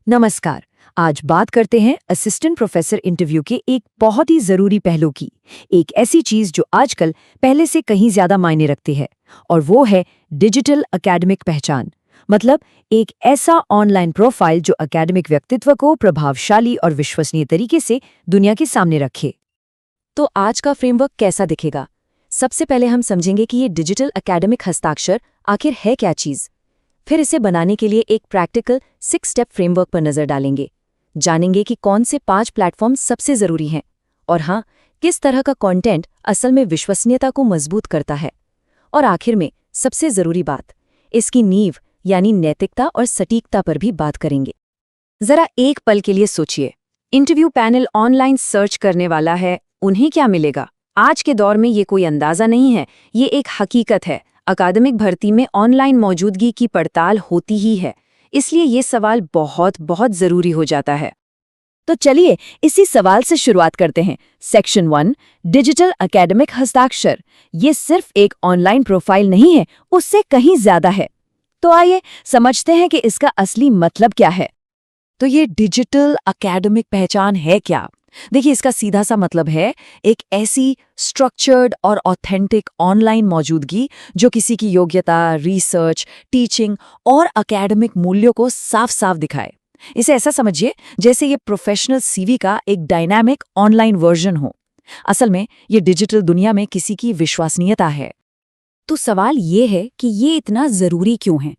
नमस्कार। आज बात करते हैं असिस्टेंट प्रोफेसर इंटरव्यू के एक बहुत ही जरूरी पहलू की। एक ऐसी चीज जो आजकल पहले से कहीं ज्यादा मायने रखती है, और वो है डिजिटल एकेडमिक पहचान। मतलब एक ऐसा ऑनलाइन प्रोफाइल जो एकेडमिक व्यक्तित्व को प्रभावशाली और विश्वसनीय तरीके से दुनिया के सामने रखे। तो आज का फ्रेमवर्क कैसा दिखेगा? सबसे पहले हम समझेंगे कि ये डिजिटल एकेडमिक हस्ताक्षर आखिर है क्या चीज़। फिर इसे बनाने के लिए एक प्रैक्टिकल 6 स्टेप फ्रेमवर्क पर नज़र डालेंगे। जानेंगे कि कौन से 5 प्लेटफॉर्म सबसे ज़रूरी हैं और हाँ, किस तरह का कंटेंट असल में विश्वसनीयता को मजबूत करता है। और आखिर में सबसे ज़रूरी बात, इसकी नींव यानी नैतिकता और सटीकता पर भी बात करेंगे। ज़रा एक पल के लिए सोचिए, इंटरव्यू पैनल ऑनलाइन सर्च करने वाला है, उन्हें क्या मिलेगा? आज के दौर में ये कोई अंदाज़ा नहीं है, ये एक हकीकत है। अकादमिक भर्ती में ऑनलाइन मौजूदगी की पड़ताल होती ही है, इसलिए ये सवाल बहुत बहुत ज़रूरी हो जाता है। तो चलिए इसी सवाल से शुरुआत करते हैं। सेक्शन 1, डिजिटल एकेडमिक हस्ताक्षर। ये सिर्फ एक ऑनलाइन प्रोफाइल नहीं है, उससे कहीं ज़्यादा है। तो आइए समझते हैं कि इसका असली मतलब क्या है। तो ये डिजिटल एकेडमिक पहचान है क्या? देखिए, इसका सीधा सा मतलब है एक ऐसी स्ट्रक्चर्ड और ऑथेंटिक ऑनलाइन मौजूदगी जो किसी की योग्यता, रिसर्च, टीचिंग और एकेडमिक मूल्यों को साफ साफ दिखाए। इसे ऐसा समझिए जैसे ये प्रोफेशनल सीवी का एक डायनामिक ऑनलाइन वर्जन हो। असल में ये डिजिटल दुनिया में किसी की विश्वसनीयता है। तो सवाल ये है कि ये इतना ज़रूरी क्यों है?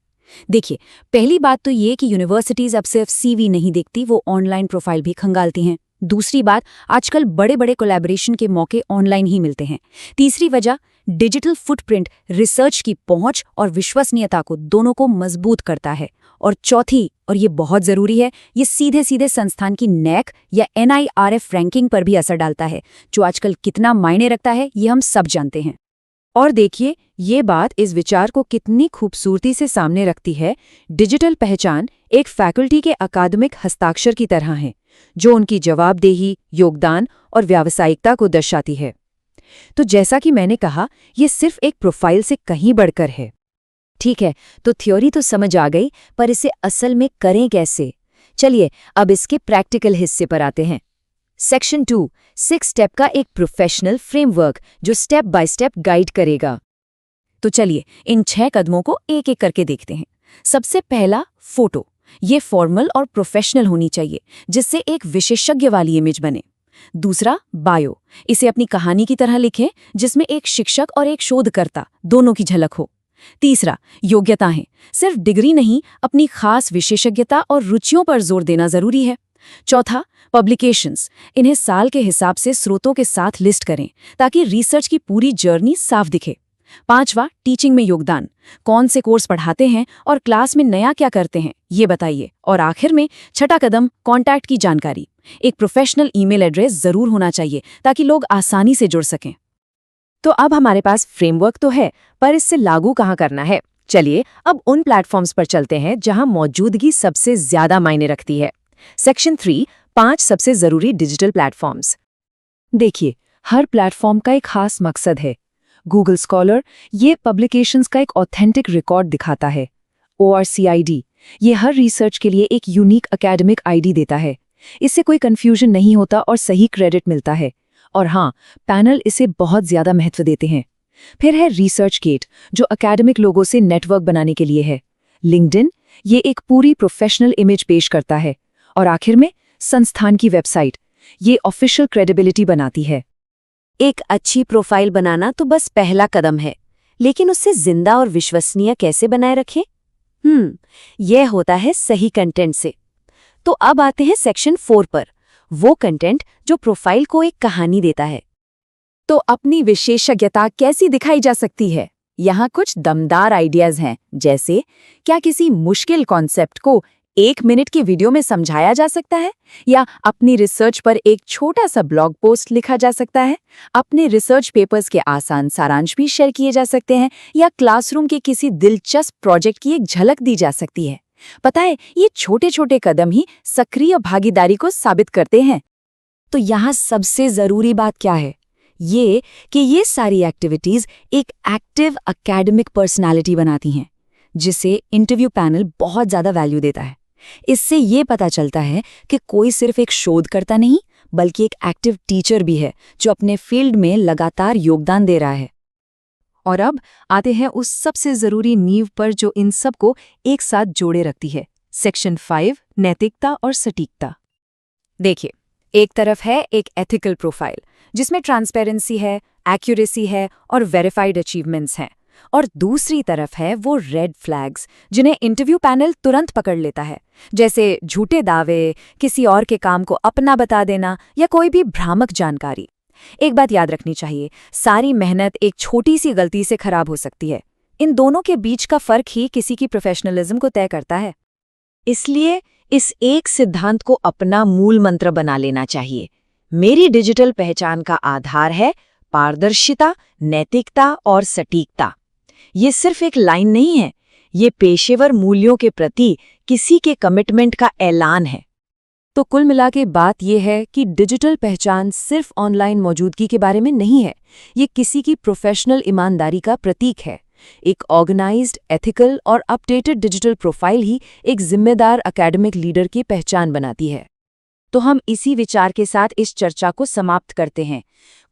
देखिए, पहली बात तो ये कि यूनिवर्सिटीज़ अब सिर्फ सीवी नहीं देखती, वो ऑनलाइन प्रोफाइल भी खंगालती हैं। दूसरी बात, आजकल बड़े बड़े कोलैबोरेशन के मौके ऑनलाइन ही मिलते हैं। तीसरी वजह, डिजिटल फुटप्रिंट रिसर्च की पहुंच और विश्वसनीयता को दोनों को मजबूत करता है। और चौथी, और ये बहुत ज़रूरी है, ये सीधे सीधे संस्थान की नैक या NIRF रैंकिंग पर भी असर डालता है, जो आजकल कितना मायने रखता है ये हम सब जानते हैं। और देखिए, ये बात इस विचार को कितनी खूबसूरती से सामने रखती है। डिजिटल पहचान एक फैकल्टी के अकादमिक हस्ताक्षर की तरह है, जो उनकी जवाबदेही, योगदान और व्यावसायिकता को दर्शाती है। तो जैसा कि मैंने कहा, ये सिर्फ एक प्रोफाइल से कहीं बढ़कर है। ठीक है, तो थ्योरी तो समझ आ गई, पर इसे असल में करें कैसे? चलिए अब इसके प्रैक्टिकल हिस्से पर आते हैं। सेक्शन 2, 6 स्टेप का एक प्रोफेशनल फ्रेमवर्क जो स्टेप बाय स्टेप गाइड करेगा। तो चलिए इन 6 कदमों को एक एक करके देखते हैं। सबसे पहला, फोटो। ये फॉर्मल और प्रोफेशनल होनी चाहिए, जिससे एक विशेषज्ञ वाली इमेज बने। दूसरा, बायो। इसे अपनी कहानी की तरह लिखें, जिसमें एक शिक्षक और एक शोधकर्ता दोनों की झलक हो। तीसरा, योग्यताएं। सिर्फ डिग्री नहीं, अपनी खास विशेषज्ञता और रुचियों पर जोर देना जरूरी है। चौथा, पब्लिकेशंस। इन्हें साल के हिसाब से स्रोतों के साथ लिस्ट करें, ताकि रिसर्च की पूरी जर्नी साफ दिखे। पांचवा, टीचिंग में योगदान। कौन से कोर्स पढ़ाते हैं और क्लास में नया क्या करते हैं, ये बताइए। और आखिर में छठा कदम, कॉन्टैक्ट की जानकारी। एक प्रोफेशनल ईमेल एड्रेस जरूर होना चाहिए, ताकि लोग आसानी से जुड़ सकें। तो अब हमारे पास फ्रेमवर्क तो है, पर इससे लागू कहाँ करना है? चलिए अब उन प्लेटफॉर्म्स पर चलते हैं जहां मौजूदगी सबसे ज्यादा मायने रखती है। सेक्शन 3, 5 सबसे जरूरी डिजिटल प्लेटफॉर्म्स। देखिए, हर प्लेटफॉर्म का एक खास मकसद है। गूगल स्कॉलर ये पब्लिकेशंस का एक ऑथेंटिक रिकॉर्ड दिखाता है। ORCID ये हर रिसर्च के लिए एक यूनिक एकेडमिक आईडी देता है। इससे कोई कंफ्यूजन नहीं होता और सही क्रेडिट मिलता है। और हाँ, पैनल इसे बहुत ज्यादा महत्व देते हैं। फिर है रिसर्चगेट, जो एकेडमिक लोगों से नेटवर्क बनाने के लिए है। लिंक्डइन ये एक पूरी प्रोफेशनल इमेज पेश करता है। और आखिर में संस्थान की वेबसाइट, ये ऑफिशियल क्रेडिबिलिटी बनाती है। एक अच्छी प्रोफाइल बनाना तो बस पहला कदम है, लेकिन उससे जिंदा और विश्वसनीय कैसे बनाए रखें? यह होता है सही कंटेंट से। तो अब आते हैं सेक्शन 4 पर, वो कंटेंट जो प्रोफाइल को एक कहानी देता है। तो अपनी विशेषज्ञता कैसी दिखाई जा सकती है? यहाँ कुछ दमदार आइडियाज हैं, जैसे क्या किसी मुश्किल कॉन्सेप्ट को 1 मिनट की वीडियो में समझाया जा सकता है, या अपनी रिसर्च पर एक छोटा सा ब्लॉग पोस्ट लिखा जा सकता है। अपने रिसर्च पेपर्स के आसान सारांश भी शेयर किए जा सकते हैं, या क्लासरूम के किसी दिलचस्प प्रोजेक्ट की एक झलक दी जा सकती है। पता है, ये छोटे छोटे कदम ही सक्रिय भागीदारी को साबित करते हैं। तो यहाँ सबसे जरूरी बात क्या है? ये कि ये सारी एक्टिविटीज एक एक्टिव एकेडमिक पर्सनालिटी बनाती हैं, जिसे इंटरव्यू पैनल बहुत ज्यादा वैल्यू देता है। इससे ये पता चलता है कि कोई सिर्फ एक शोधकर्ता नहीं बल्कि एक एक्टिव टीचर भी है जो अपने फील्ड में लगातार योगदान दे रहा है। और अब आते हैं उस सबसे जरूरी नींव पर जो इन सबको एक साथ जोड़े रखती है, सेक्शन 5, नैतिकता और सटीकता। देखिए, एक तरफ है एक एथिकल प्रोफाइल जिसमें ट्रांसपेरेंसी है, एक्यूरेसी है और वेरीफाइड अचीवमेंट्स हैं, और दूसरी तरफ है वो रेड फ्लैग्स जिन्हें इंटरव्यू पैनल तुरंत पकड़ लेता है, जैसे झूठे दावे, किसी और के काम को अपना बता देना या कोई भी भ्रामक जानकारी। एक बात याद रखनी चाहिए, सारी मेहनत एक छोटी सी गलती से खराब हो सकती है। इन दोनों के बीच का फर्क ही किसी की प्रोफेशनलिज्म को तय करता है। इसलिए इस एक सिद्धांत को अपना मूल मंत्र बना लेना चाहिए। मेरी डिजिटल पहचान का आधार है पारदर्शिता, नैतिकता और सटीकता। ये सिर्फ एक लाइन नहीं है, ये पेशेवर मूल्यों के प्रति किसी के कमिटमेंट का ऐलान है। तो कुल मिला के बात यह है कि डिजिटल पहचान सिर्फ ऑनलाइन मौजूदगी के बारे में नहीं है, ये किसी की प्रोफेशनल ईमानदारी का प्रतीक है। एक ऑर्गेनाइज्ड, एथिकल और अपडेटेड डिजिटल प्रोफाइल ही एक जिम्मेदार एकेडमिक लीडर की पहचान बनाती है। तो हम इसी विचार के साथ इस चर्चा को समाप्त करते हैं।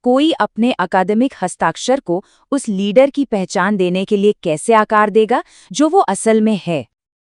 कोई अपने अकादमिक हस्ताक्षर को उस लीडर की पहचान देने के लिए कैसे आकार देगा जो वो असल में है।